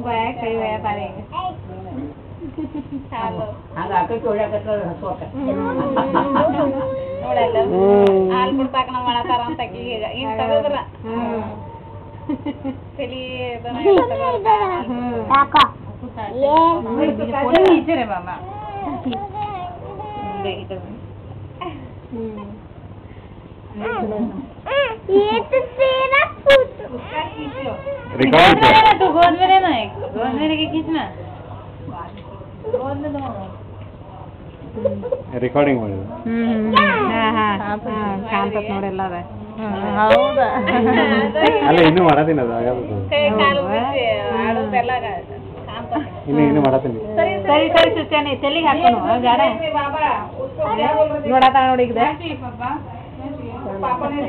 Baik, saya paling. Halo. Agak aku coba kata hasuak. Nodalam. Al purta kana mana tarang taki in tagodra. Teli bana tagodra. Kaka. Ye. Ini nichere mama. Dek itu. ये तो तेरा photo record मेरा तो गोद में रहना है गोद में लेके खींचना गोद में दो ರೆಕಾರ್ಡಿಂಗ್ ಮಾಡಿದ್ರು ಕಾಂತತ್ ನೋಡಿಲ್ಲ ಅದ ಹೌದಾ ಅಲ್ಲ ಇನ್ನೂ ಮಾಡತೀನಿ ಅದು ಆಗಲ್ಲ ಕೈ ಕಾಲು ಬಿಚ್ಚಿ ಆಡೋದೆಲ್ಲ ಕಾಂತ ಇನ್ನು ಮಾಡತೀನಿ ಸರಿ ಸರಿ ಸರಿ ಸುತ್ತಾನೆ ತಲೆಗೆ ಹಾಕೋಣ ಗಾಡ ನೋಡತಾ ನೋಡಿ ಈಗ ಪಾಪ ಪಾಪ ने